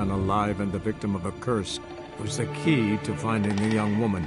man alive and the victim of a curse was the key to finding the young woman.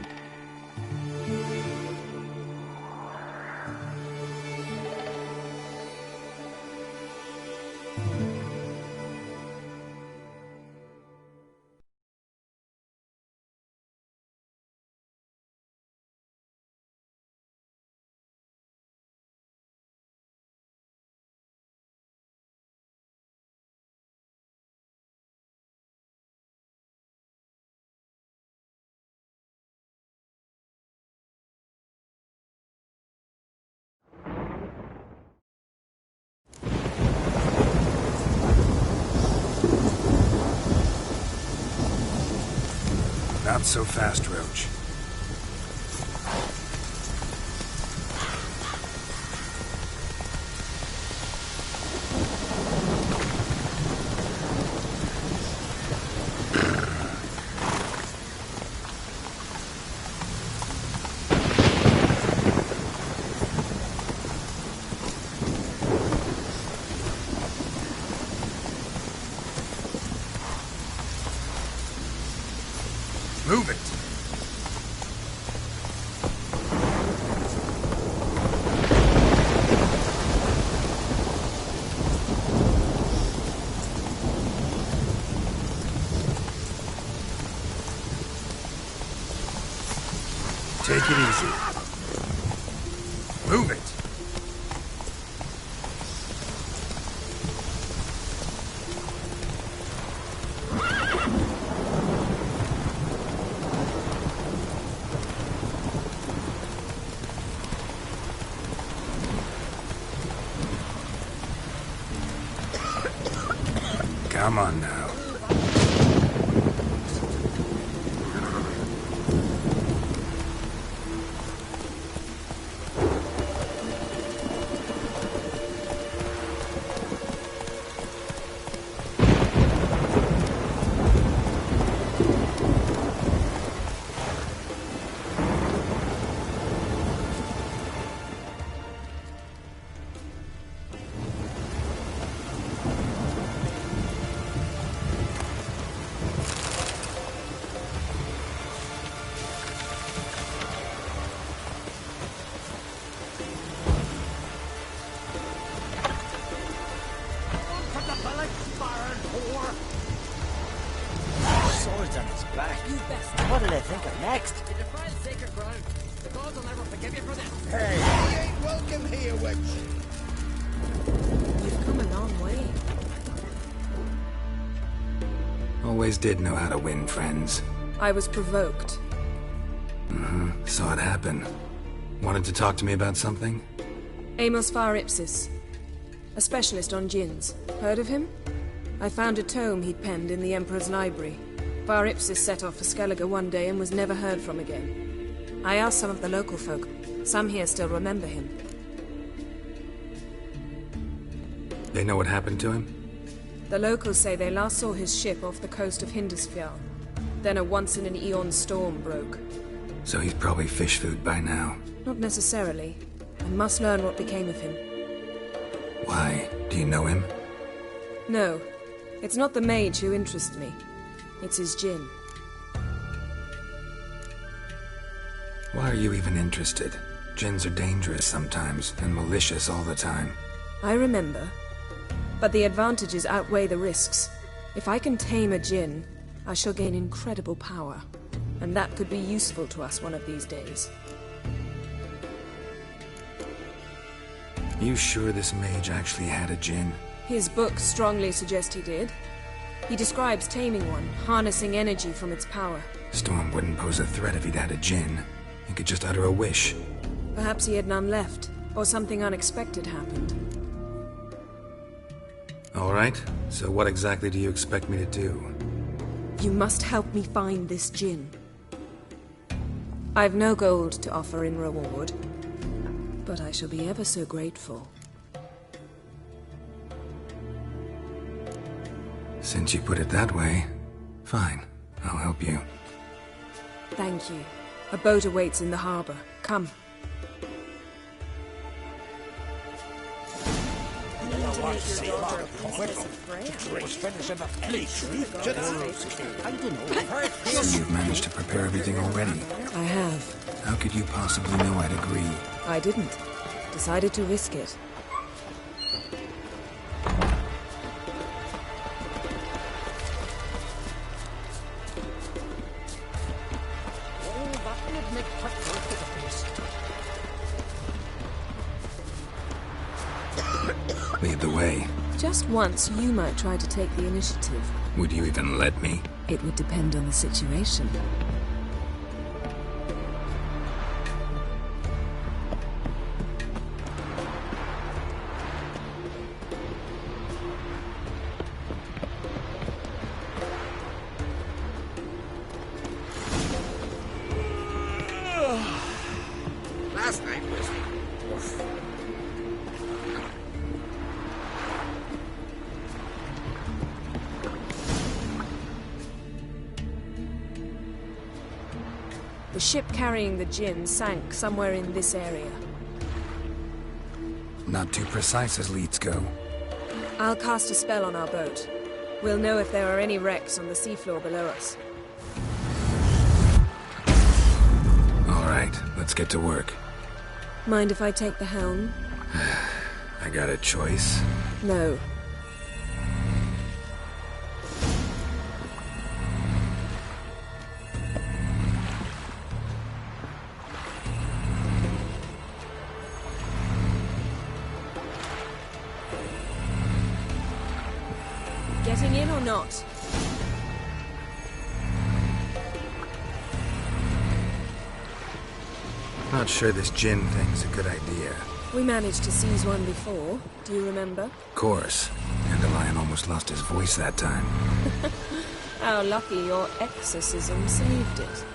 Not so fast, Roach. Move it! Take it easy. Move it! Come on now. Swords on his back. What did I think of next? You defile sacred ground. The gods will never forgive you for this. Hey! You ain't welcome here, witch. You've come a long way. Always did know how to win friends. I was provoked. Saw it happen. Wanted to talk to me about something? Amos Var Ipsis. A specialist on djinns. Heard of him? I found a tome he'd penned in the Emperor's library. Var Ipsis set off for Skellige one day and was never heard from again. I asked some of the local folk. Some here still remember him. They know what happened to him? The locals say they last saw his ship off the coast of Hindisfjall. Then a once-in-an-eon storm broke. So he's probably fish food by now. Not necessarily. I must learn what became of him. Why? Do you know him? No. It's not the mage who interests me. It's his djinn. Why are you even interested? Djinns are dangerous sometimes, and malicious all the time. I remember. But the advantages outweigh the risks. If I can tame a djinn, I shall gain incredible power. And that could be useful to us one of these days. You sure this mage actually had a djinn? His books strongly suggest he did. He describes taming one, harnessing energy from its power. Storm wouldn't pose a threat if he'd had a djinn. He could just utter a wish. Perhaps he had none left, or something unexpected happened. Alright, so what exactly do you expect me to do? You must help me find this djinn. I've no gold to offer in reward, but I shall be ever so grateful. Since you put it that way, fine. I'll help you. Thank you. A boat awaits in the harbor. Come. want to see Mark was finishing the police. I don't know. So you've managed to prepare everything already. I have. How could you possibly know I'd agree? I didn't. Decided to risk it. Lead the way. Just once, you might try to take the initiative. Would you even let me? It would depend on the situation. Last night was... The ship carrying the Jinn sank somewhere in this area. Not too precise as leads go. I'll cast a spell on our boat. We'll know if there are any wrecks on the seafloor below us. All right, let's get to work. Mind if I take the helm? I got a choice. No. Getting in or not? Not sure this Jinn thing's a good idea. We managed to seize one before. Do you remember? Of course. Dandelion almost lost his voice that time. How lucky your exorcism saved it.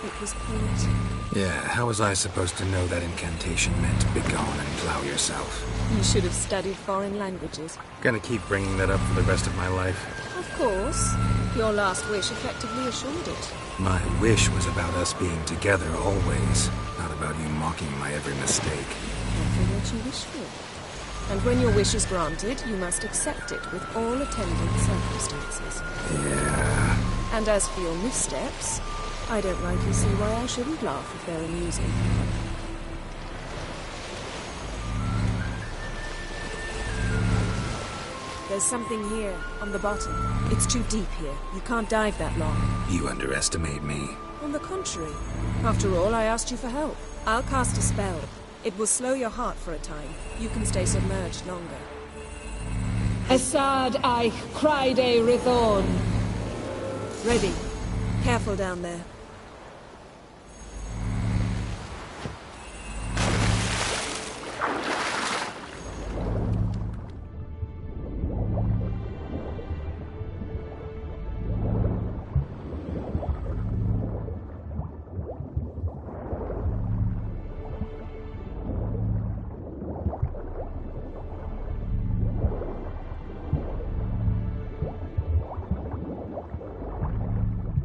It was poetic. Yeah, how was I supposed to know that incantation meant begone and plow yourself? You should have studied foreign languages. Gonna keep bringing that up for the rest of my life. Of course. Your last wish effectively assured it. My wish was about us being together always, not about you mocking my every mistake. Careful what you wish for. And when your wish is granted, you must accept it with all attendant circumstances. Yeah. And as for your missteps, I don't rightly see why I shouldn't laugh if they're amusing. There's something here, on the bottom. It's too deep here. You can't dive that long. You underestimate me. On the contrary. After all, I asked you for help. I'll cast a spell. It will slow your heart for a time. You can stay submerged longer. Assad Eich Cryde Rithorn. Ready. Careful down there.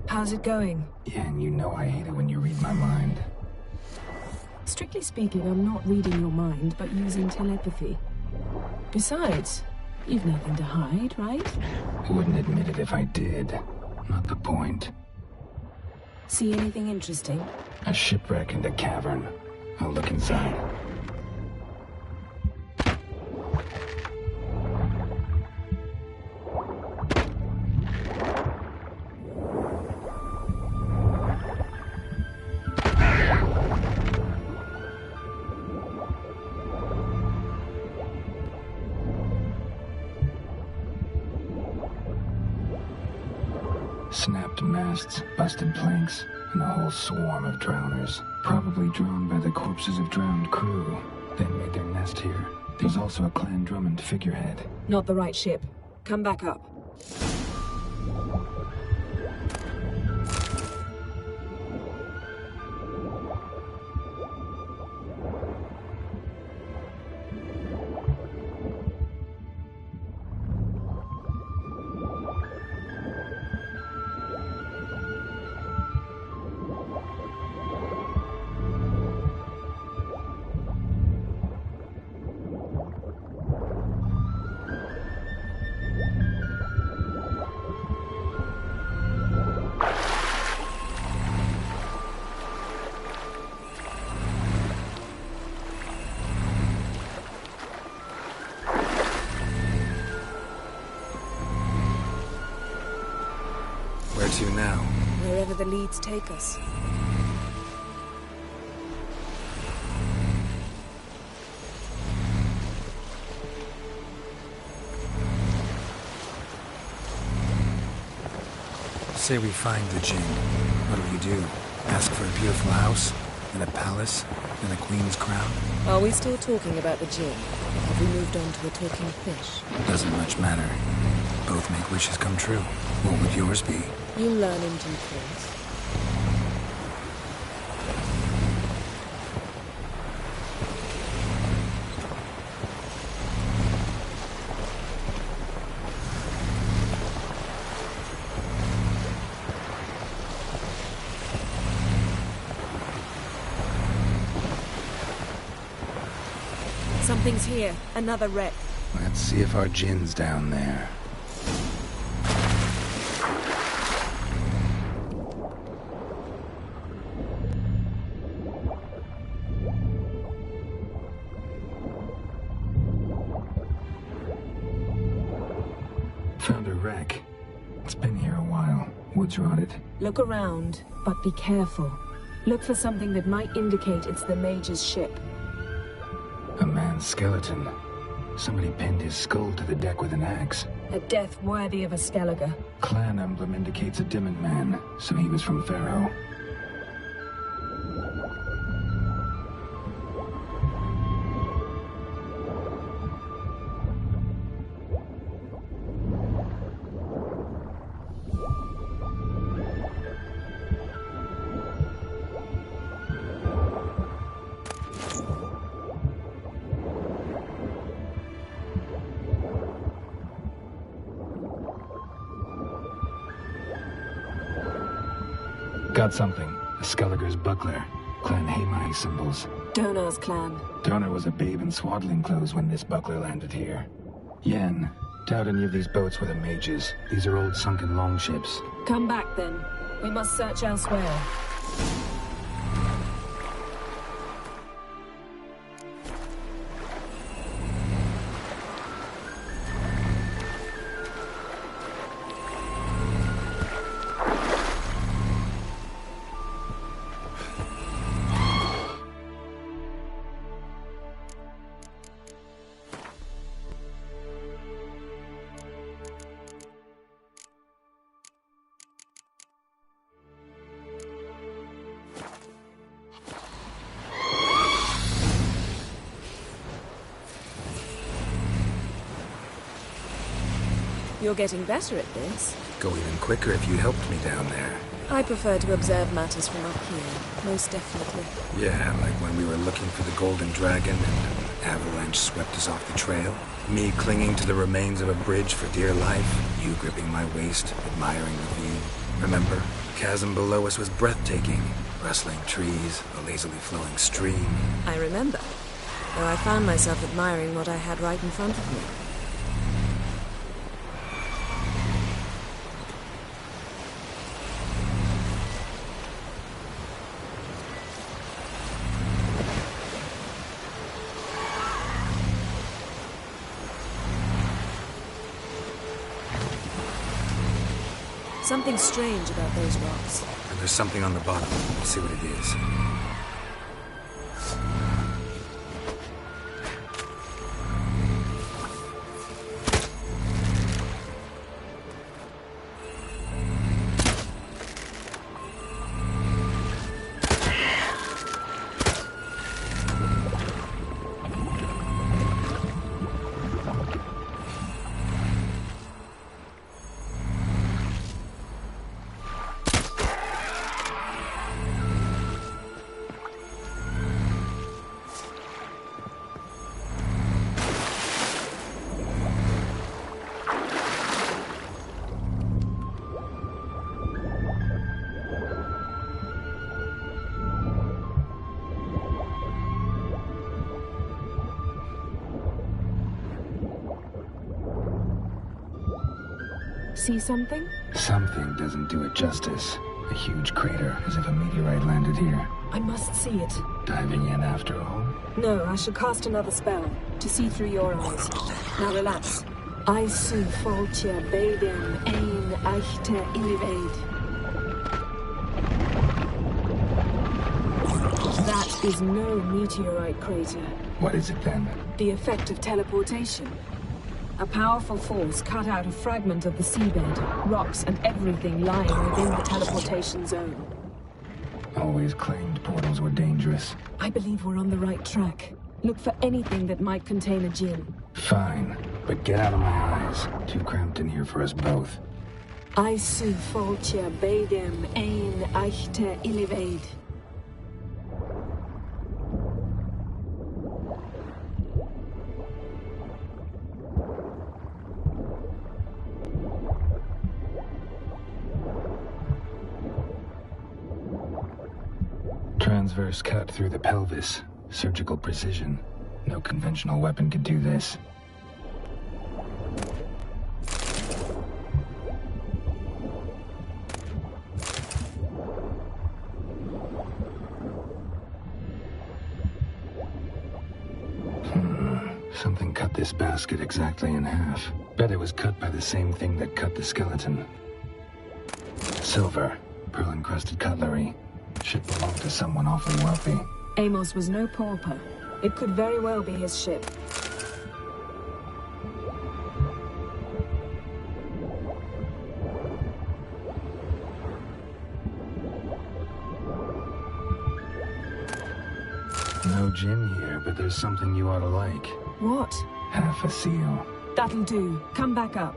How's it going? Yeah, and you know I hate it when you read my mind. Strictly speaking, I'm not reading your mind, but using telepathy. Besides, you've nothing to hide, right? Wouldn't admit it if I did. Not the point. See anything interesting? A shipwreck and a cavern. I'll look inside. Snapped masts, busted planks, and a whole swarm of drowners. Probably drawn by the corpses of drowned crew. Then made their nest here. There's also a Clan Drummond figurehead. Not the right ship. Come back up. to now? Wherever the leads take us. Say we find the Jinn. What do we do? Ask for a beautiful house? And a palace? And a queen's crown? Are we still talking about the Jinn? Have we moved on to a talking fish? Doesn't much matter. Both make wishes come true. What would yours be? You learn in due course. Something's here. Another wreck. Let's see if our Jinn's down there. Found a wreck. It's been here a while. Wood's rotted. Look around, but be careful. Look for something that might indicate it's the Mage's ship. A man's skeleton. Somebody pinned his skull to the deck with an axe. A death worthy of a Skellige. Clan emblem indicates a Dimmen man, so he was from Pharaoh. Got something. A Skellige's buckler. Clan Hamai symbols. Donar's clan. Donar was a babe in swaddling clothes when this buckler landed here. Yen, doubt any of these boats were the mages. These are old sunken longships. Come back then. We must search elsewhere. You're getting better at this. Go even quicker if you helped me down there. I prefer to observe matters from up here, most definitely. Yeah, like when we were looking for the Golden Dragon and an avalanche swept us off the trail. Me clinging to the remains of a bridge for dear life. You gripping my waist, admiring the view. Remember, the chasm below us was breathtaking. Rustling trees, a lazily flowing stream. I remember, though I found myself admiring what I had right in front of me. Something strange about those rocks. And there's something on the bottom. Let's see what it is. See something? Something doesn't do it justice. A huge crater, as if a meteorite landed here. I must see it. Diving in after all? No, I shall cast another spell, to see through your eyes. Now relax. Aisu foltia bedem ein eichter illiveid. That is no meteorite crater. What is it then? The effect of teleportation. A powerful force cut out a fragment of the seabed, rocks and everything lying within the teleportation zone. Always claimed portals were dangerous. I believe we're on the right track. Look for anything that might contain a djinn. Fine, but get out of my eyes. Too cramped in here for us both. Aisu foltia beidem ein eichte illiveid. Transverse cut through the pelvis. Surgical precision. No conventional weapon could do this. Something cut this basket exactly in half. Bet it was cut by the same thing that cut the skeleton. Silver. Pearl-encrusted cutlery. Should belong to someone awfully wealthy. Amos was no pauper. It could very well be his ship. No gin here, but there's something you ought to like. What? Half a seal. That'll do. Come back up.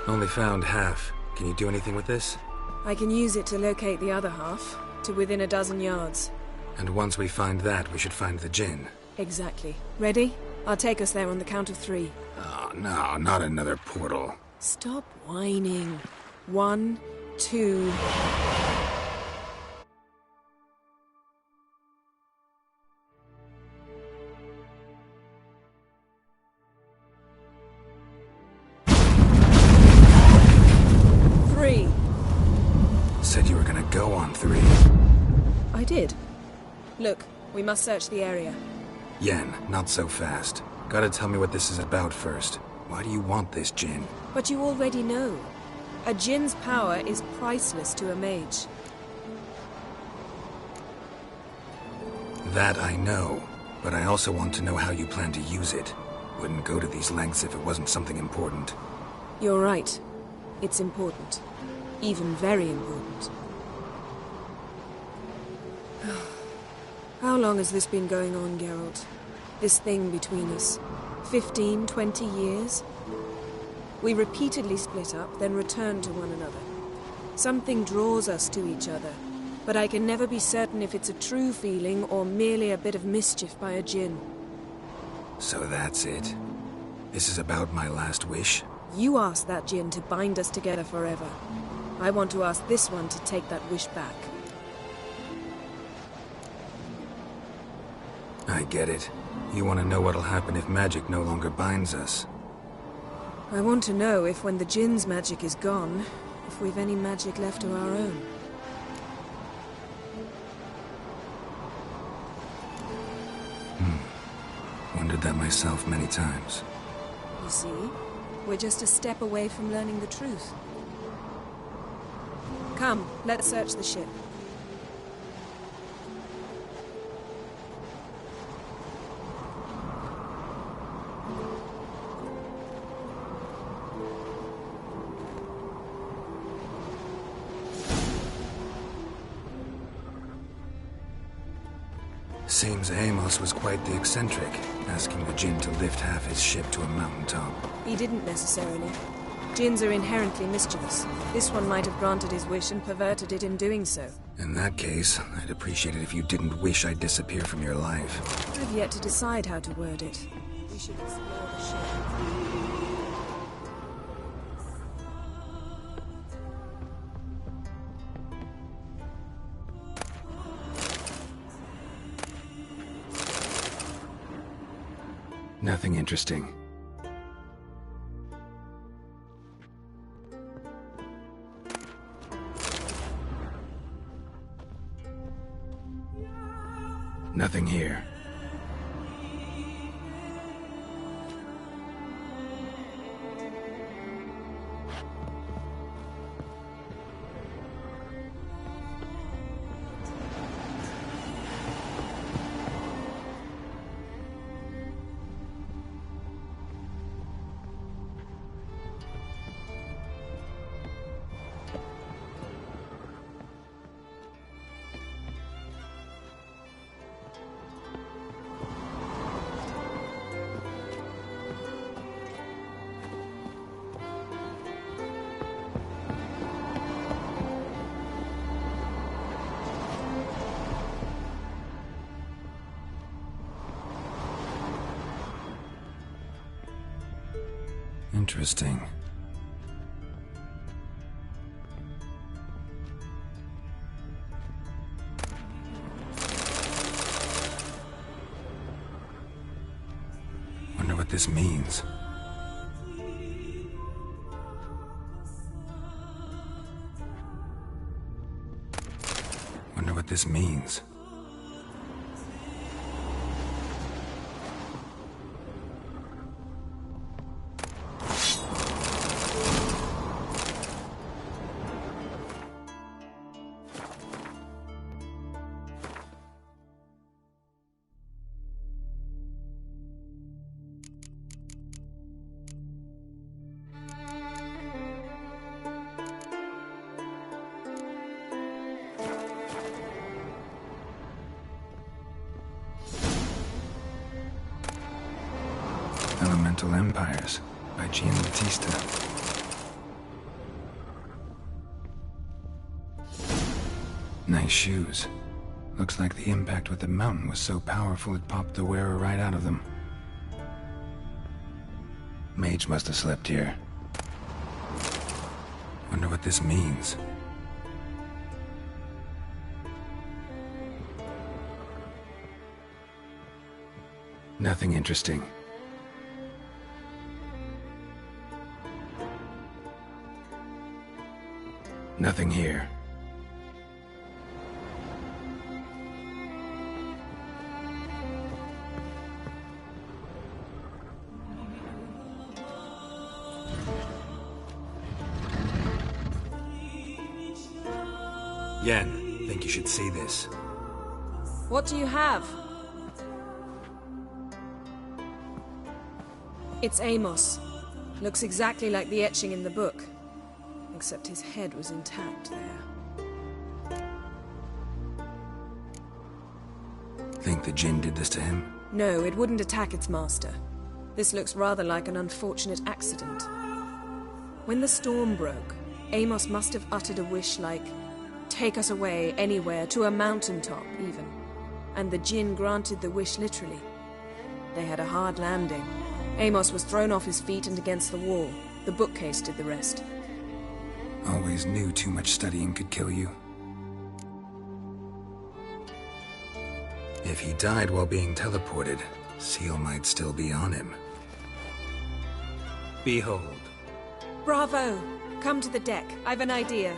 Only found half. Can you do anything with this? I can use it to locate the other half, to within a dozen yards. And once we find that, we should find the djinn. Exactly. Ready? I'll take us there on the count of 3. Oh, no, not another portal. Stop whining. 1, 2... Said you were gonna go on 3. I did. Look, we must search the area. Yen, not so fast. Gotta tell me what this is about first. Why do you want this djinn? But you already know. A djinn's power is priceless to a mage. That I know, but I also want to know how you plan to use it. Wouldn't go to these lengths if it wasn't something important. You're right. It's important. Even very important. How long has this been going on, Geralt? This thing between us? 15, 20 years? We repeatedly split up, then returned to one another. Something draws us to each other, but I can never be certain if it's a true feeling or merely a bit of mischief by a djinn. So that's it. This is about my last wish? You asked that djinn to bind us together forever. I want to ask this one to take that wish back. I get it. You want to know what'll happen if magic no longer binds us. I want to know if when the djinn's magic is gone, if we've any magic left of our own. Wondered that myself many times. You see, we're just a step away from learning the truth. Come, let's search the ship. Seems Amos was quite the eccentric, asking the djinn to lift half his ship to a mountaintop. He didn't necessarily. Jinns are inherently mischievous. This one might have granted his wish and perverted it in doing so. In that case, I'd appreciate it if you didn't wish I'd disappear from your life. I've yet to decide how to word it. We should explore the ship. Nothing interesting. Nothing here. Interesting. Wonder what this means. Wonder what this means. Elemental Empires by Gian Battista. Nice shoes. Looks like the impact with the mountain was so powerful it popped the wearer right out of them. Mage must have slept here. Wonder what this means. Nothing interesting. Nothing here. Yen, think you should see this. What do you have? It's Amos. Looks exactly like the etching in the book. Except his head was intact there. Think the Jinn did this to him? No, it wouldn't attack its master. This looks rather like an unfortunate accident. When the storm broke, Amos must have uttered a wish like, "Take us away, anywhere, to a mountaintop, even." And the Jinn granted the wish literally. They had a hard landing. Amos was thrown off his feet and against the wall. The bookcase did the rest. Always knew too much studying could kill you. If he died while being teleported, Seal might still be on him. Behold. Bravo! Come to the deck. I've an idea.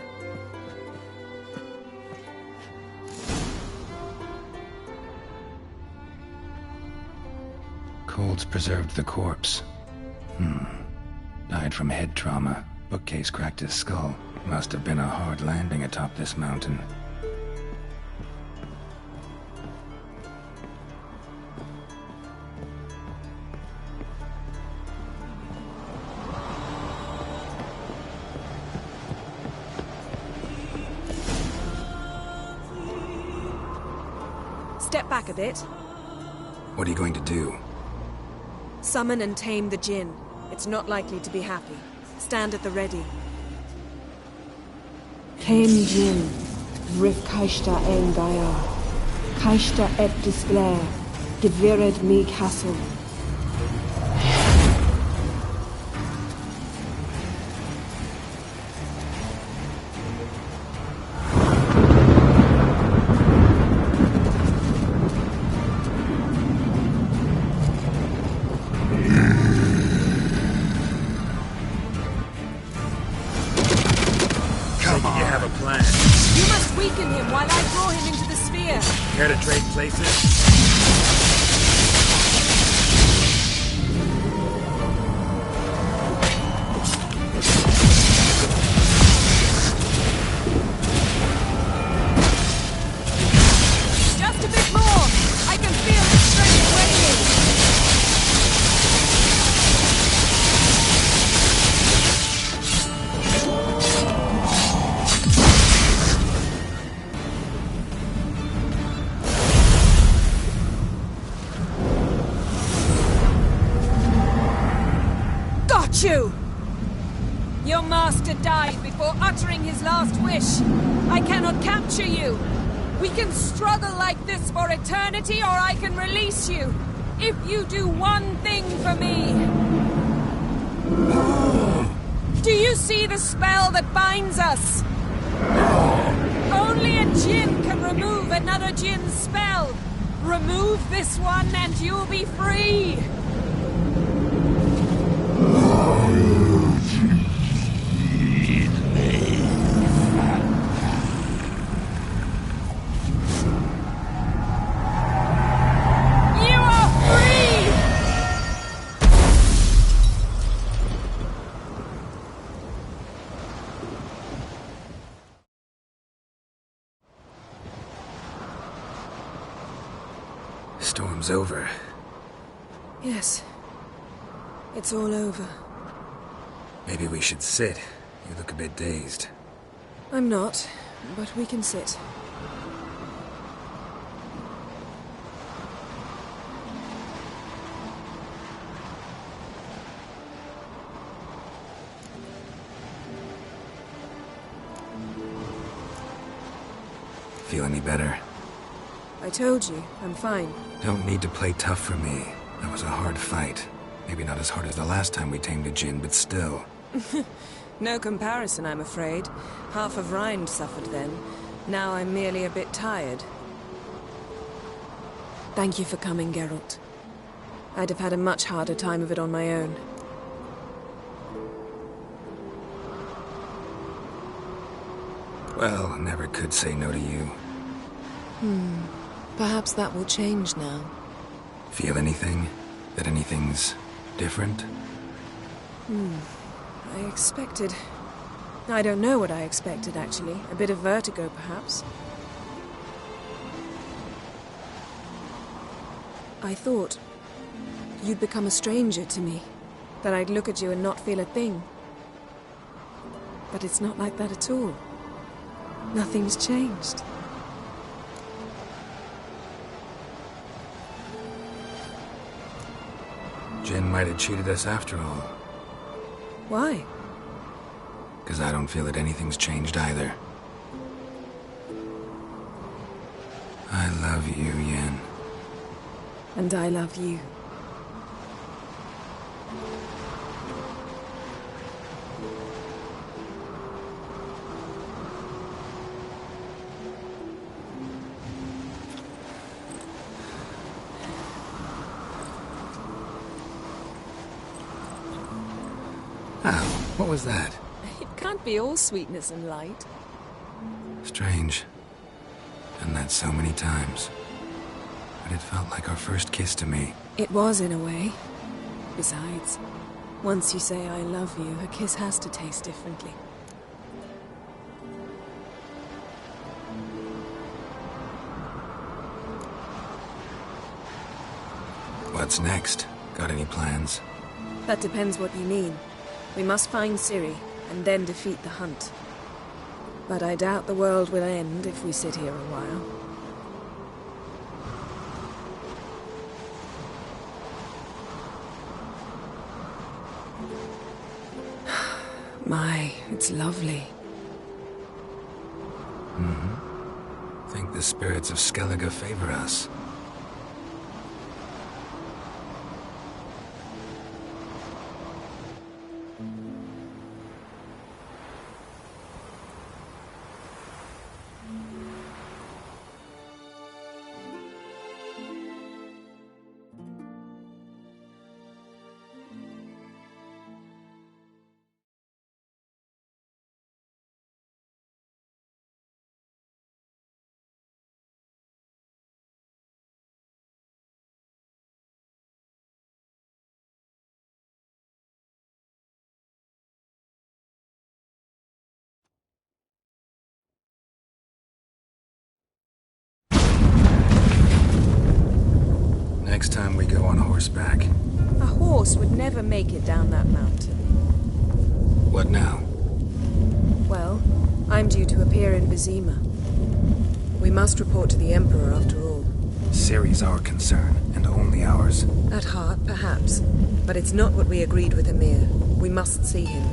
Cold's preserved the corpse. Died from head trauma. Bookcase cracked his skull. Must have been a hard landing atop this mountain. Step back a bit. What are you going to do? Summon and tame the Jinn. It's not likely to be happy. Stand at the ready. Ken Jin, Rif Kaishta Engaya, Kaishta et Displair, Gevired me Castle. You must weaken him while I draw him into the sphere. Care to trade places? Just a bit more. I can feel his strength waning. You! Your master died before uttering his last wish. I cannot capture you. We can struggle like this for eternity, or I can release you. If you do one thing for me. Do you see the spell that binds us? Only a Jinn can remove another Jinn's spell. Remove this one and you'll be free. Storm's over. Yes. It's all over. Maybe we should sit. You look a bit dazed. I'm not, but we can sit. Feel any better? I told you, I'm fine. Don't need to play tough for me. That was a hard fight. Maybe not as hard as the last time we tamed a Jinn, but still. No comparison, I'm afraid. Half of Rind suffered then. Now I'm merely a bit tired. Thank you for coming, Geralt. I'd have had a much harder time of it on my own. Well, never could say no to you. Perhaps that will change now. Feel anything? That anything's different? I expected... I don't know what I expected, actually. A bit of vertigo, perhaps. I thought you'd become a stranger to me. That I'd look at you and not feel a thing. But it's not like that at all. Nothing's changed. Jinn might have cheated us after all. Why? Because I don't feel that anything's changed either. I love you, Yen. And I love you. Oh, what was that? It can't be all sweetness and light. Strange. Done that so many times. But it felt like our first kiss to me. It was, in a way. Besides, once you say I love you, a kiss has to taste differently. What's next? Got any plans? That depends what you mean. We must find Ciri, and then defeat the hunt. But I doubt the world will end if we sit here a while. My, it's lovely. Think the spirits of Skellige favor us. Next time we go on horseback. A horse would never make it down that mountain. What now? Well, I'm due to appear in Vizima. We must report to the Emperor after all. Ciri's our concern, and only ours. At heart, perhaps. But it's not what we agreed with Emir. We must see him.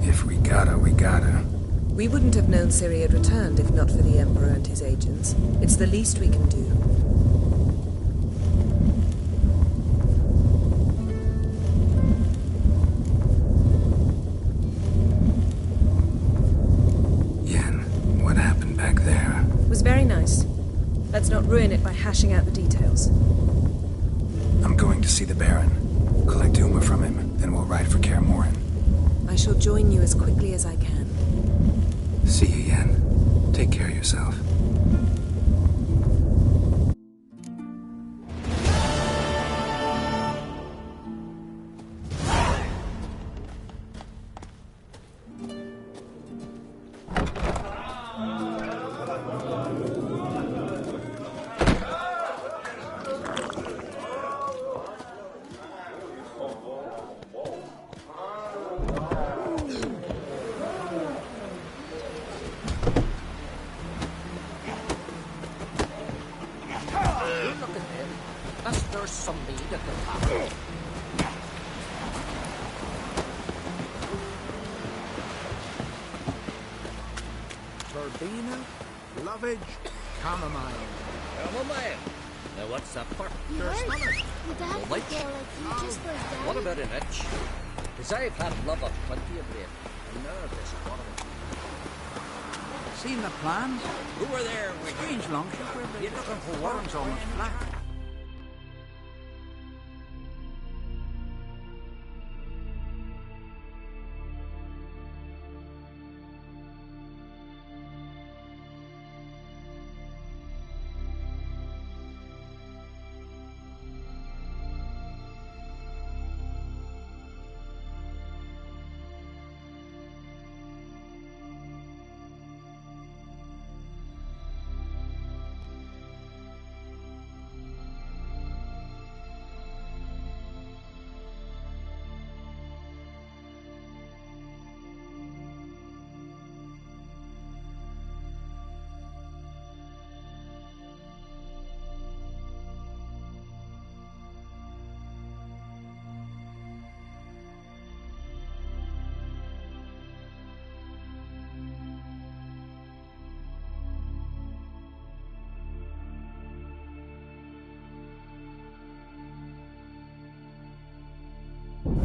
If we gotta, we gotta. We wouldn't have known Ciri had returned if not for the Emperor and his agents. It's the least we can do. Yen, what happened back there? It was very nice. Let's not ruin it by hashing out the details. I'm going to see the Baron. Collect Uma from him, then we'll ride for Kaer Morhen. I shall join you as quickly as I can. See you, Yen. Take care of yourself. Look at him. There's some meat at the top. Verbena, lovage, chamomile. Chamomile. Now what's that for? You Your heard? stomach. Your dad Well, would like- go like you just for his daddy. What about an itch? Because I've had love of plenty of late. And now this one. Seen the plans? Who were there with you? Strange longship. We're You looking for work? Warren's almost flat.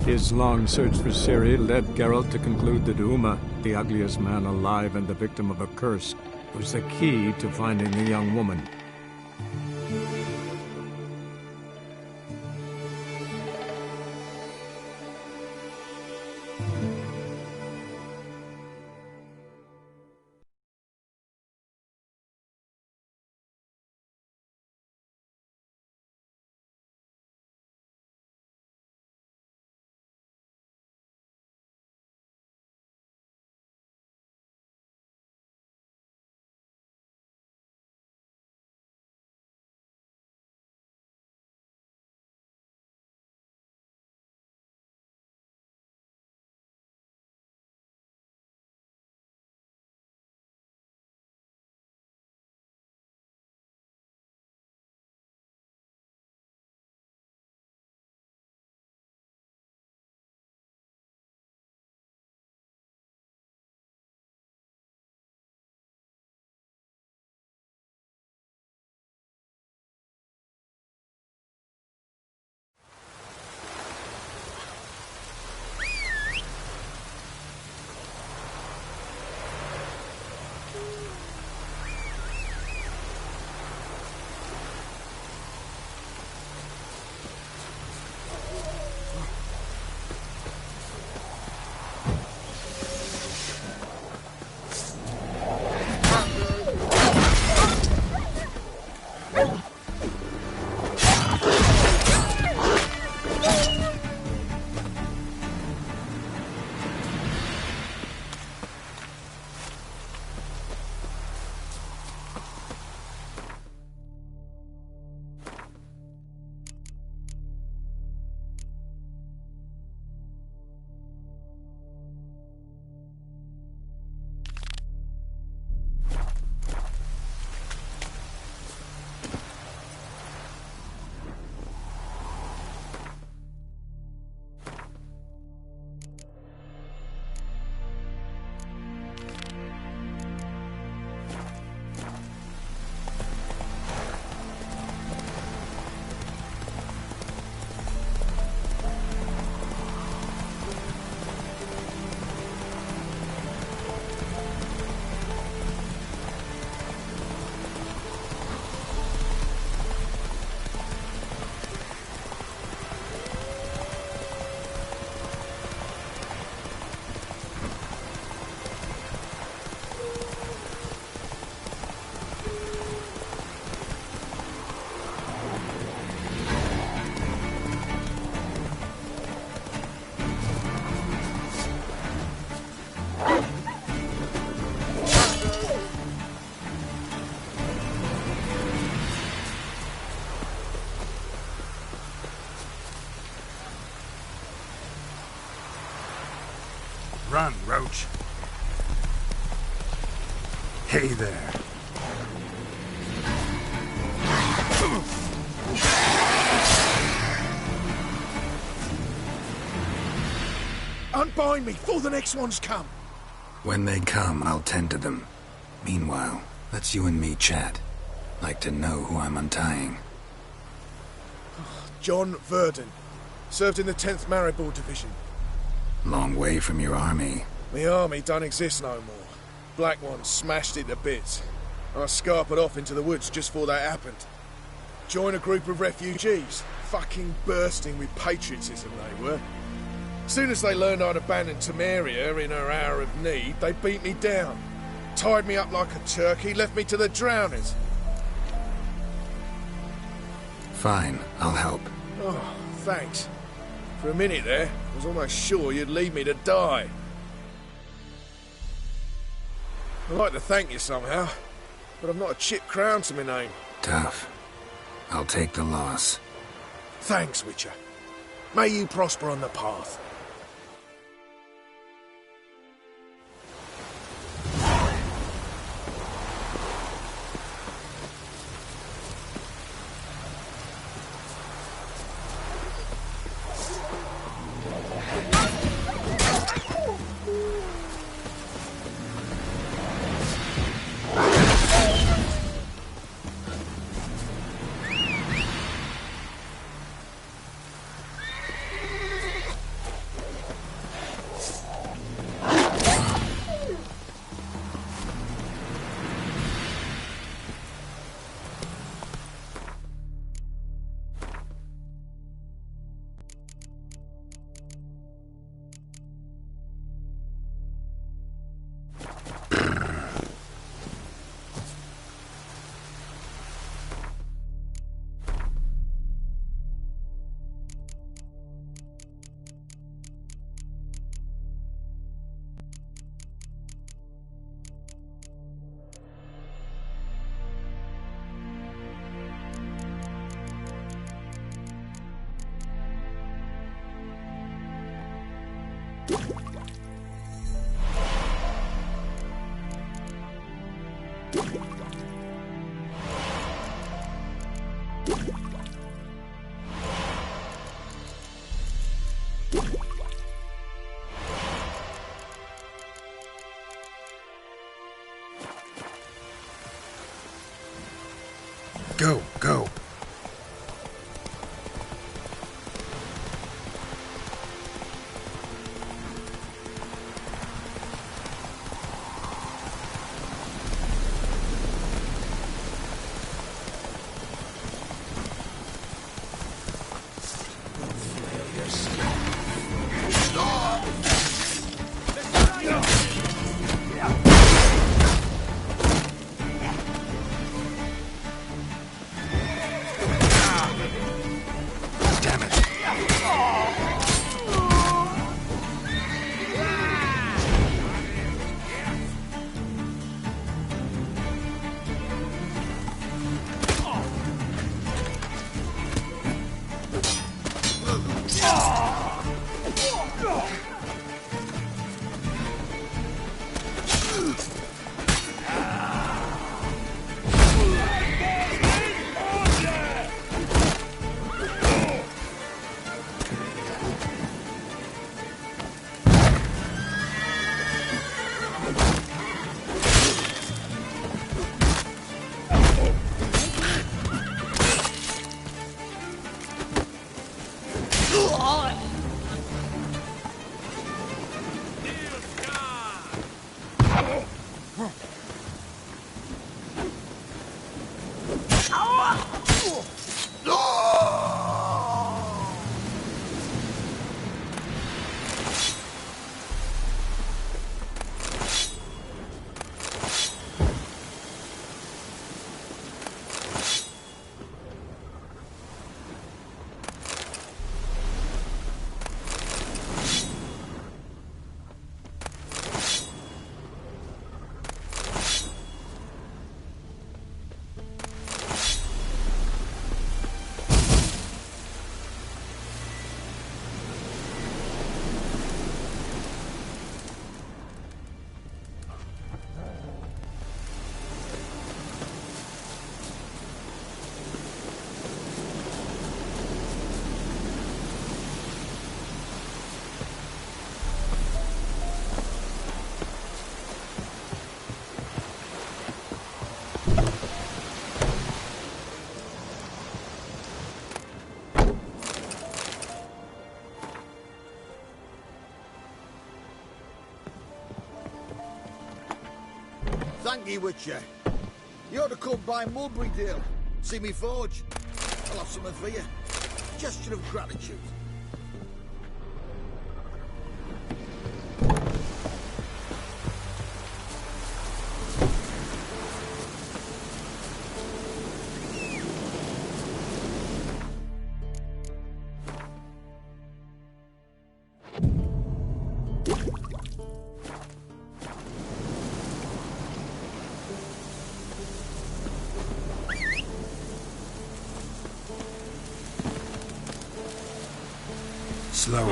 His long search for Ciri led Geralt to conclude that Uma, the ugliest man alive and the victim of a curse, was the key to finding the young woman. Run, Roach. Hey there. Unbind me before the next ones come. When they come, I'll tend to them. Meanwhile, let's you and me chat. Like to know who I'm untying. John Verdon. Served in the 10th Maribor Division. Long way from your army. The army don't exist no more. Black Ones smashed it to bits. I scarpered off into the woods just before that happened. Joined a group of refugees. Fucking bursting with patriotism they were. Soon as they learned I'd abandoned Temeria in her hour of need, they beat me down. Tied me up like a turkey, left me to the drowners. Fine, I'll help. Oh, thanks. For a minute there, I was almost sure you'd leave me to die. I'd like to thank you somehow, but I've not a chip crown to my name. Tough. I'll take the loss. Thanks, Witcher. May you prosper on the path. Go, go. Thank ye, Witcher. You ought to come by Mulberrydale. See me forge. I'll have something for you. Gesture of gratitude. Slower.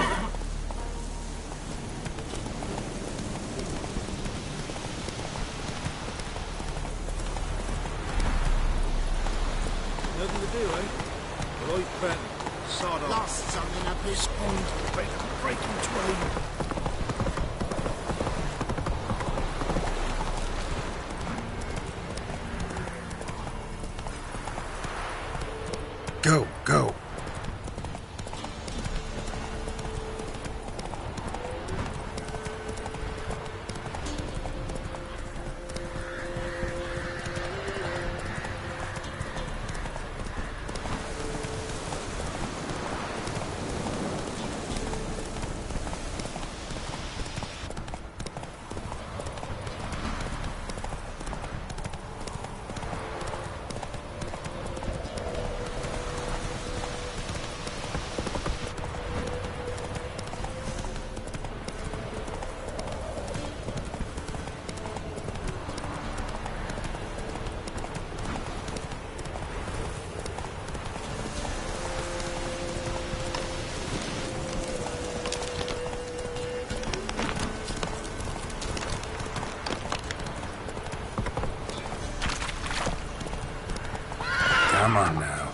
Nothing to do, eh? Right, Ben. Sod off. Lost something up his spoon. Break in twain. Go, go. Come on now.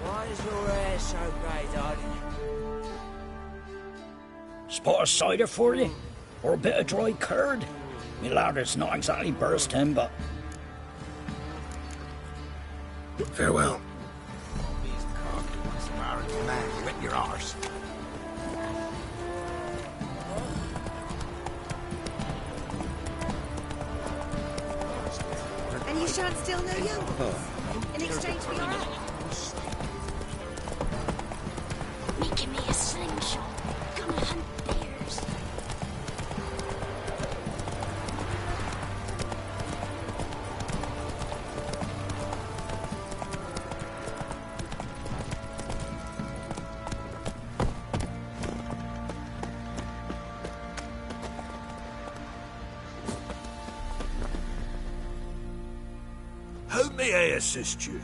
Why is your hair so grey, darling? Spot of cider for you? Or a bit of dry curd? Me lad, it's not exactly bursting, but... Farewell. These cocky ones married to man, you wet your arse. And you shan't steal no young ones. In exchange for your help. Making me a slingshot. Gonna hunt bears. How may I assist you?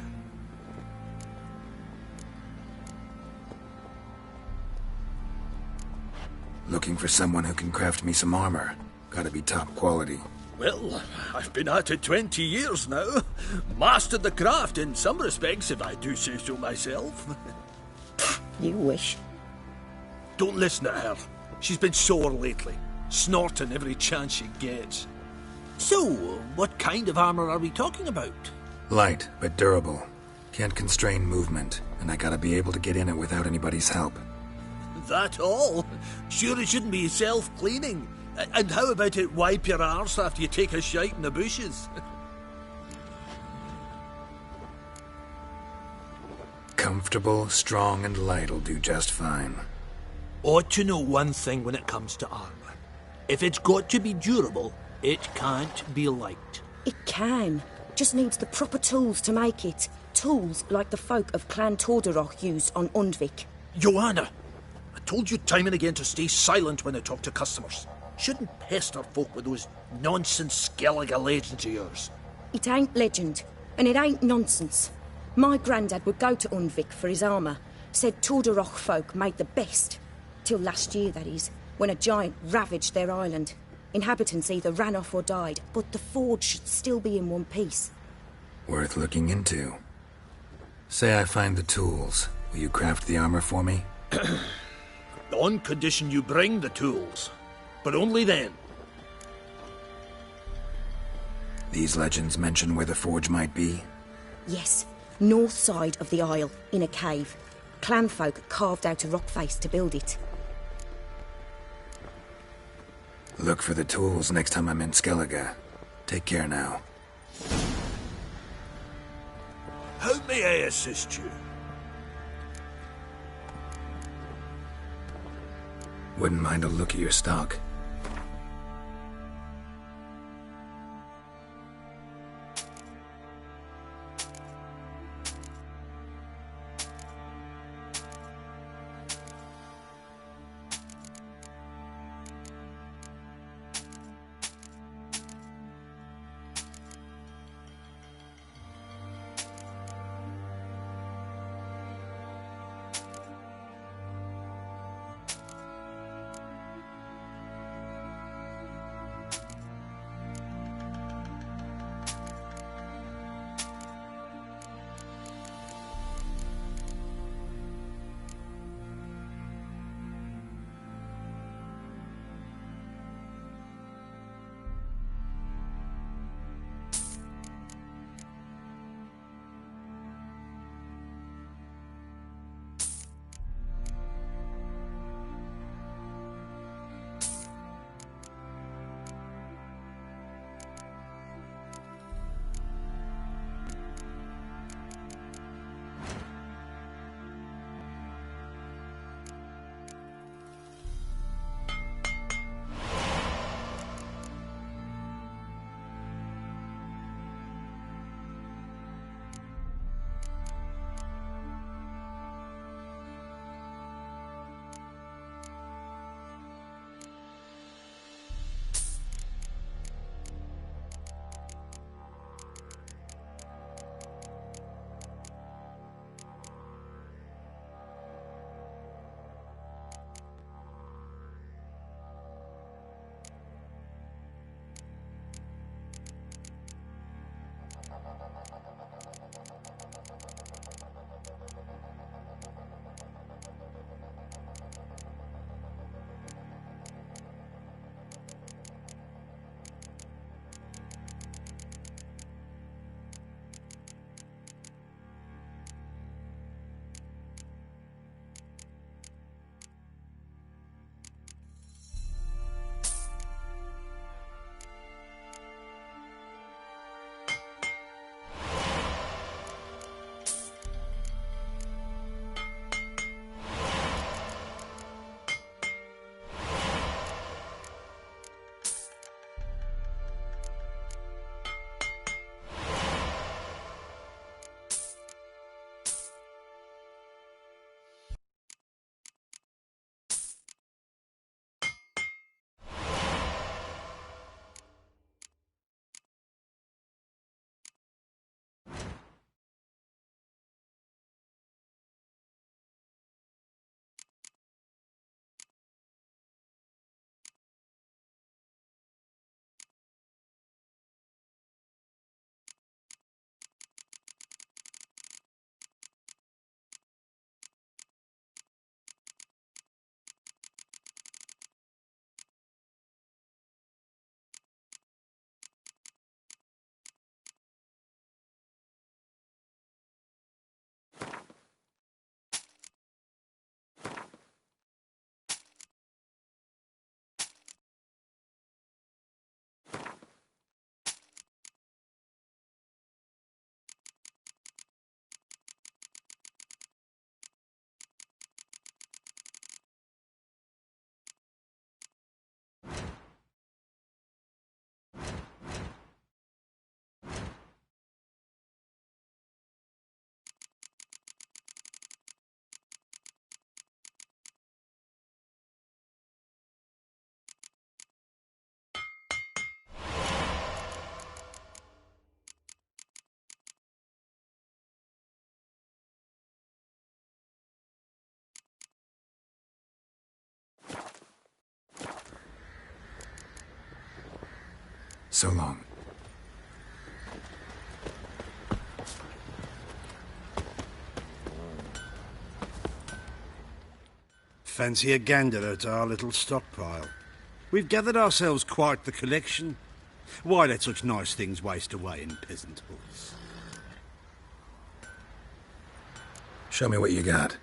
Looking for someone who can craft me some armor. Gotta be top quality. Well, I've been at it 20 years now. Mastered the craft in some respects, if I do say so myself. You wish. Don't listen to her. She's been sore lately, snorting every chance she gets. So, what kind of armor are we talking about? Light, but durable. Can't constrain movement, and I gotta be able to get in it without anybody's help. That all? Sure it shouldn't be self-cleaning. And how about it wipe your arse after you take a shite in the bushes? Comfortable, strong, and light'll do just fine. Ought to know one thing when it comes to armor. If it's got to be durable, it can't be light. It can. Just needs the proper tools to make it. Tools like the folk of Clan Tordarroch used on Undvik. Joanna! I told you time and again to stay silent when I talk to customers. Shouldn't pester folk with those nonsense Skellige legends of yours. It ain't legend, and it ain't nonsense. My grandad would go to Undvik for his armour. Said Tordarroch folk made the best. Till last year, that is, when a giant ravaged their island. Inhabitants either ran off or died, but the forge should still be in one piece. Worth looking into. Say I find the tools. Will you craft the armor for me? On condition you bring the tools. But only then. These legends mention where the forge might be? Yes, north side of the Isle, in a cave. Clanfolk carved out a rock face to build it. Look for the tools next time I'm in Skellige. Take care now. How may I assist you? Wouldn't mind a look at your stock. So long. fancy a gander at our little stockpile. We've gathered ourselves quite the collection. Why let such nice things waste away in peasant huts? Show me what you got.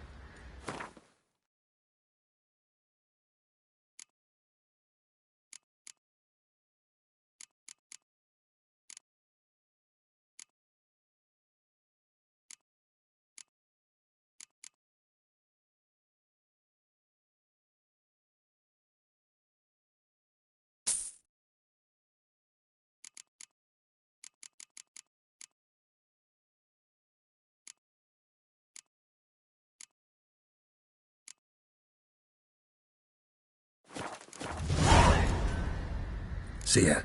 See ya.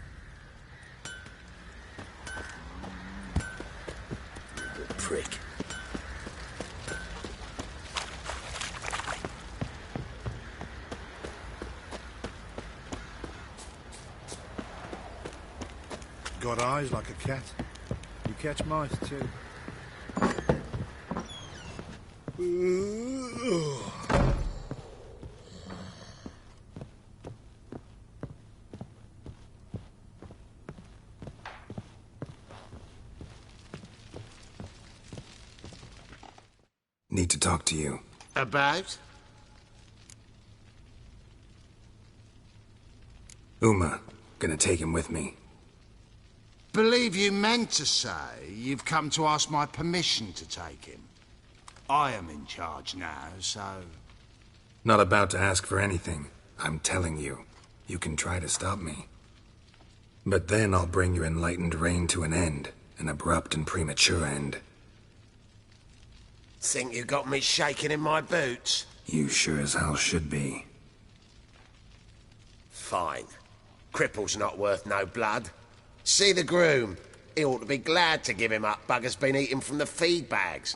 Little prick. Got eyes like a cat. You catch mice too. Need to talk to you. About? Uma. Gonna take him with me. Believe you meant to say you've come to ask my permission to take him. I am in charge now, so... Not about to ask for anything. I'm telling you. You can try to stop me. But then I'll bring your enlightened reign to an end. An abrupt and premature end. Think you got me shaking in my boots? You sure as hell should be. Fine. Cripple's not worth no blood. See the groom. He ought to be glad to give him up. Bugger's been eating from the feed bags.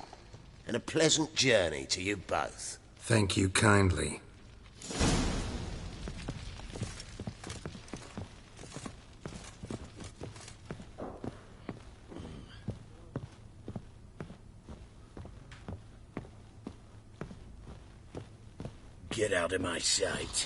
And a pleasant journey to you both. Thank you kindly. Get out of my sight.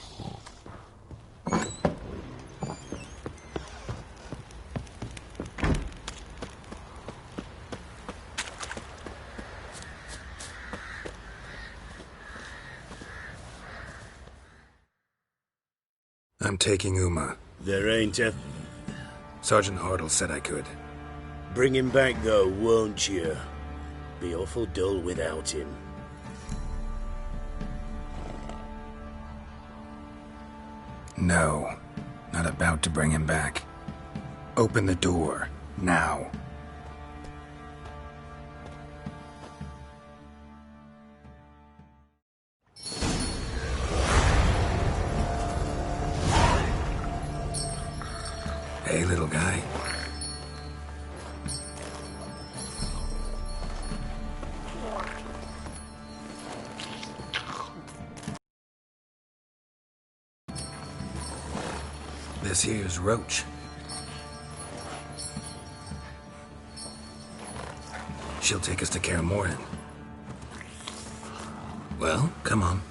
I'm taking Uma. There ain't a... Sergeant Hartle said I could. Bring him back, though, won't you? Be awful dull without him. No. Not about to bring him back. Open the door. Now. Hey, little guy. This here's Roach. She'll take us to Kaer Morhen. Well, come on.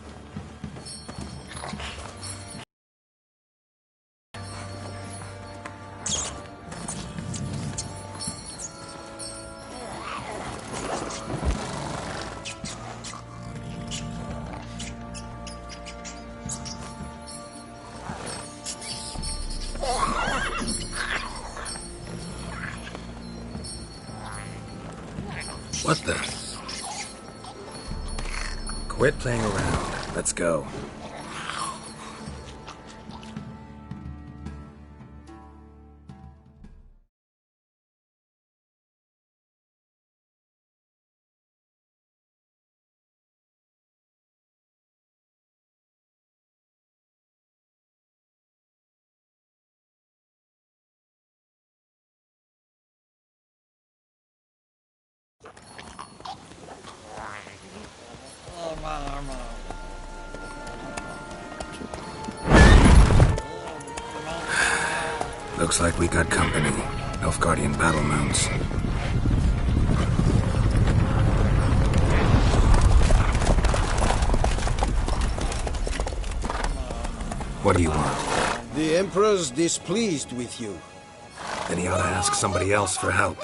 What the? Quit playing around. Let's go. Looks like we got company. Nilfgaardian battle mounts. What do you want? The Emperor's displeased with you. Then he ought to ask somebody else for help.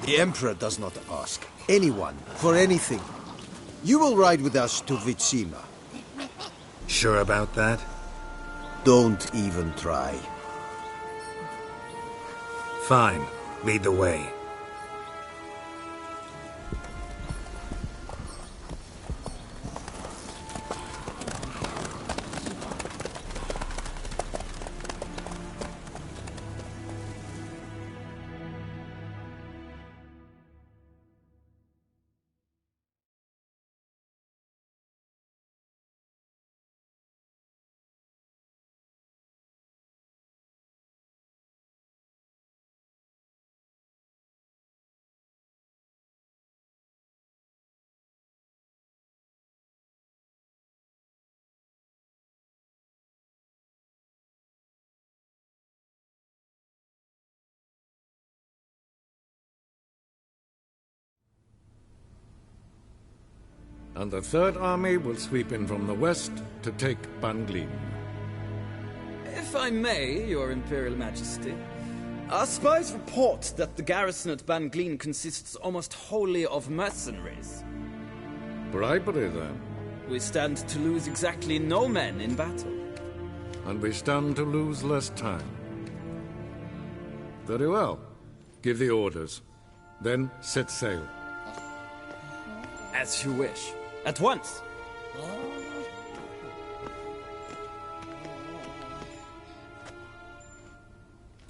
The Emperor does not ask anyone for anything. You will ride with us to Vitsima. Sure about that? Don't even try. Fine. Lead the way. And the Third Army will sweep in from the west to take Banglin. If I may, Your Imperial Majesty, our spies report that the garrison at Banglin consists almost wholly of mercenaries. Bribery, then? We stand to lose exactly no men in battle. And we stand to lose less time. Very well. Give the orders. Then set sail. As you wish. At once!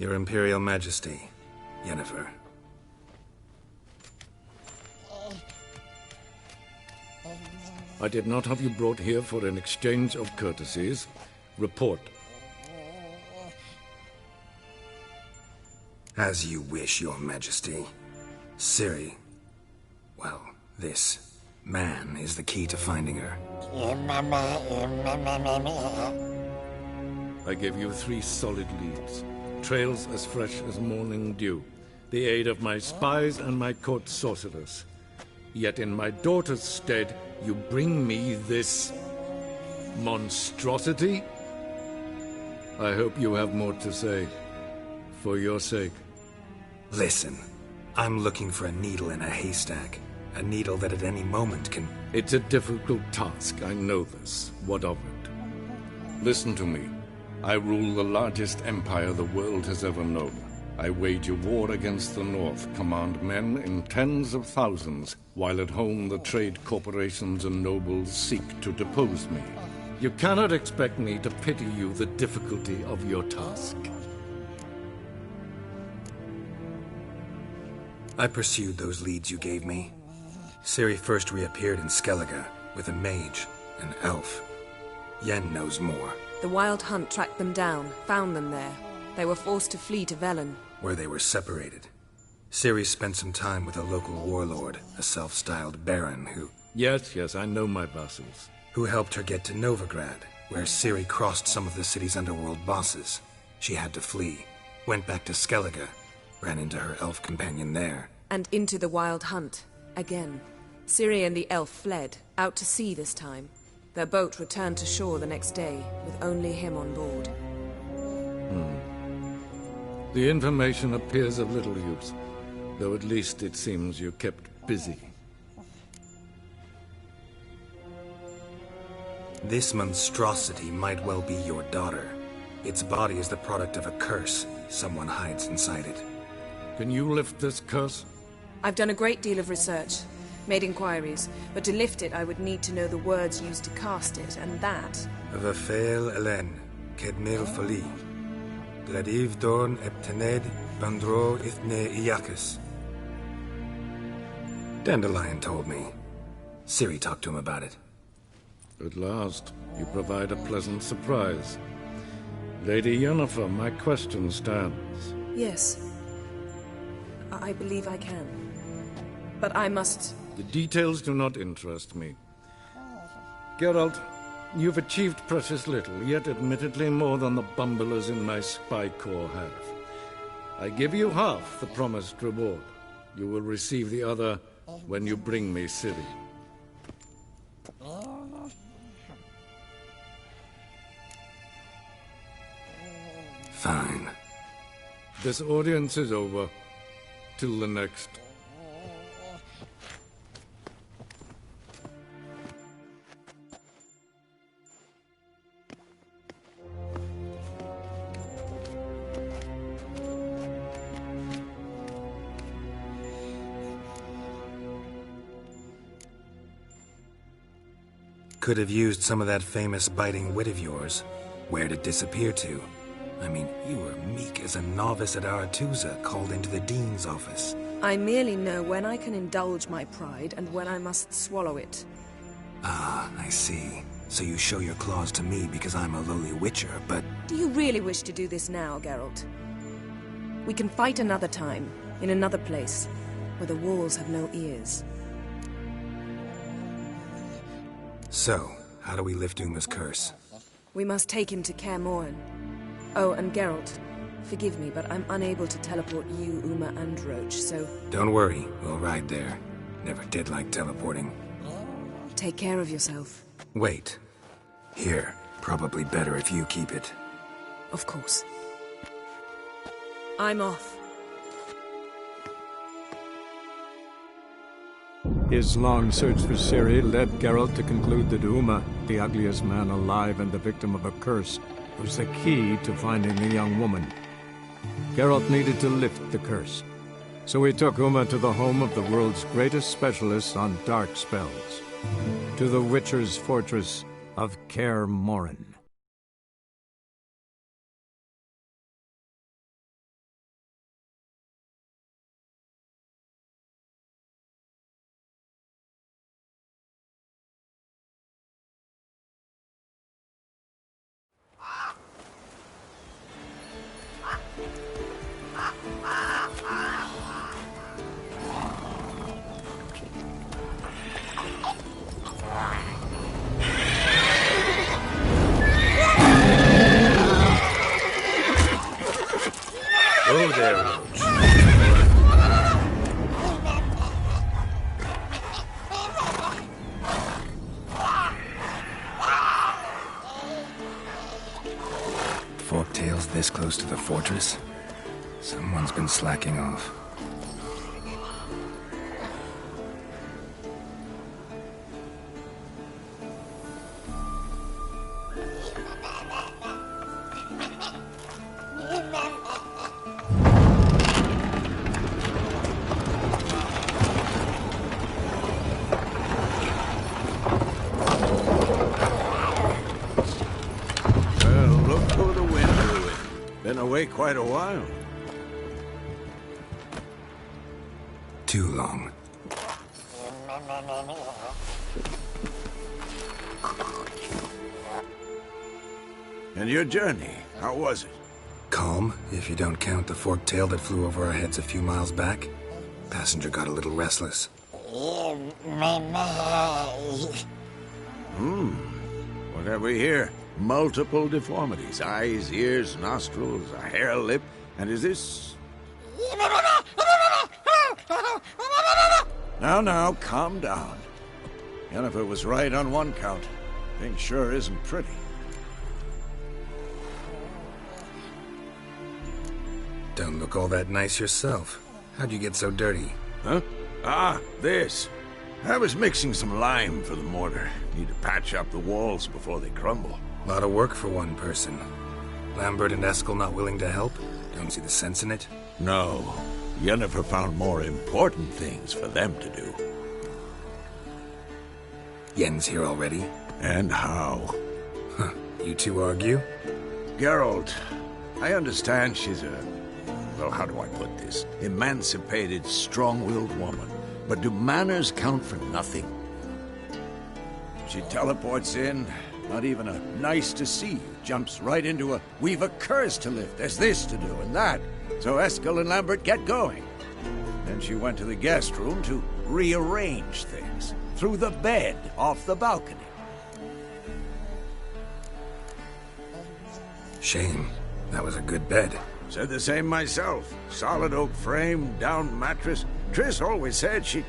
Your Imperial Majesty, Yennefer. I did not have you brought here for an exchange of courtesies. Report. As you wish, Your Majesty. Ciri. Well, this man is the key to finding her. I give you 3 solid leads. Trails as fresh as morning dew. The aid of my spies and my court sorcerers. Yet in my daughter's stead, you bring me this monstrosity? I hope you have more to say. For your sake. Listen, I'm looking for a needle in a haystack. A needle that at any moment can... It's a difficult task, I know this. What of it? Listen to me. I rule the largest empire the world has ever known. I wage a war against the North, command men in tens of thousands, while at home the trade corporations and nobles seek to depose me. You cannot expect me to pity you the difficulty of your task. I pursued those leads you gave me. Ciri first reappeared in Skellige with a mage, an elf. Yen knows more. The Wild Hunt tracked them down, found them there. They were forced to flee to Velen. Where they were separated. Ciri spent some time with a local warlord, a self-styled baron who... Yes, I know my vassals. Who helped her get to Novigrad, where Ciri crossed some of the city's underworld bosses. She had to flee, went back to Skellige, ran into her elf companion there. And into the Wild Hunt, again. Ciri and the elf fled, out to sea this time. Their boat returned to shore the next day, with only him on board. The information appears of little use, though at least it seems you kept busy. This monstrosity might well be your daughter. Its body is the product of a curse someone hides inside it. Can you lift this curse? I've done a great deal of research, made inquiries, but to lift it I would need to know the words used to cast it, and that... Vafel Elen, Kedmil Fali, Gladiv Dorn Eptened, Bandro Ithne Iakis. Dandelion told me. Ciri talked to him about it. At last, you provide a pleasant surprise. Lady Yennefer, my question stands. Yes. I believe I can. But I must... The details do not interest me. Geralt, you've achieved precious little, yet admittedly more than the bumblers in my spy corps have. I give you half the promised reward. You will receive the other when you bring me Ciri. Fine. This audience is over. Till the next. Could have used some of that famous biting wit of yours. Where'd it disappear to? I mean, you were meek as a novice at Aretusa called into the Dean's office. I merely know when I can indulge my pride and when I must swallow it. Ah, I see. So you show your claws to me because I'm a lowly witcher, but... Do you really wish to do this now, Geralt? We can fight another time, in another place, where the walls have no ears. So, how do we lift Uma's curse? We must take him to Kaer Morhen. Oh, and Geralt, forgive me, but I'm unable to teleport you, Uma, and Roach, so... Don't worry, we'll ride there. Never did like teleporting. Take care of yourself. Wait. Here, probably better if you keep it. Of course. I'm off. His long search for Ciri led Geralt to conclude that Uma, the ugliest man alive and the victim of a curse, was the key to finding the young woman. Geralt needed to lift the curse, so he took Uma to the home of the world's greatest specialists on dark spells, to the Witcher's fortress of Kaer Morhen. Oh, there, Roach. Forktail's this close to the fortress? Someone's been slacking off. Quite a while. Too long. And your journey, how was it? Calm, if you don't count the forktail that flew over our heads a few miles back. Passenger got a little restless. What have we here? Multiple deformities. Eyes, ears, nostrils, a hair lip. And is this... Now, calm down. Yennefer was right on one count. Thing sure isn't pretty. Don't look all that nice yourself. How'd you get so dirty? Huh? Ah, this. I was mixing some lime for the mortar. Need to patch up the walls before they crumble. A lot of work for one person. Lambert and Eskel not willing to help? Don't see the sense in it? No. Yennefer found more important things for them to do. Yen's here already? And how? Huh. You two argue? Geralt, I understand she's a... well, how do I put this? Emancipated, strong-willed woman. But do manners count for nothing? She teleports in, not even a nice to see you, jumps right into a we've a curse to lift, there's this to do and that. So Eskel and Lambert get going. Then she went to the guest room to rearrange things. Through the bed, off the balcony. Shame. That was a good bed. Said the same myself. Solid oak frame, down mattress. Triss always said she...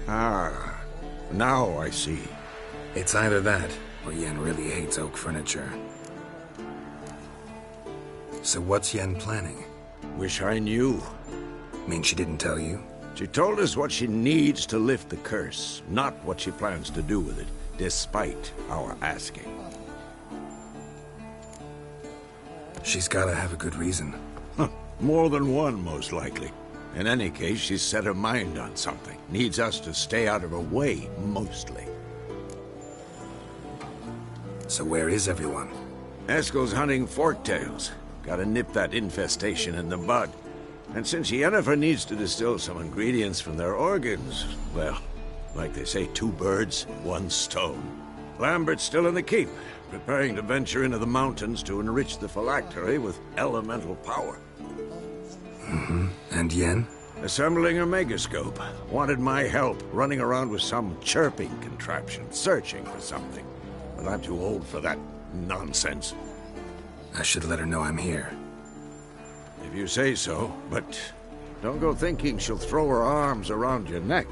Ah, now I see. It's either that, Or Yen really hates oak furniture. So what's Yen planning? Wish I knew. Mean she didn't tell you? She told us what she needs to lift the curse, not what she plans to do with it, despite our asking. She's gotta have a good reason. More than one, most likely. In any case, she's set her mind on something. Needs us to stay out of her way, mostly. So where is everyone? Eskel's hunting forktails. Gotta nip that infestation in the bud. And since Yennefer needs to distill some ingredients from their organs, well, like they say, 2 birds, 1 stone. Lambert's still in the keep, preparing to venture into the mountains to enrich the phylactery with elemental power. Mm-hmm. And Yen? Assembling a megascope. Wanted my help, running around with some chirping contraption, searching for something. But I'm too old for that nonsense. I should let her know I'm here. If you say so, but don't go thinking she'll throw her arms around your neck.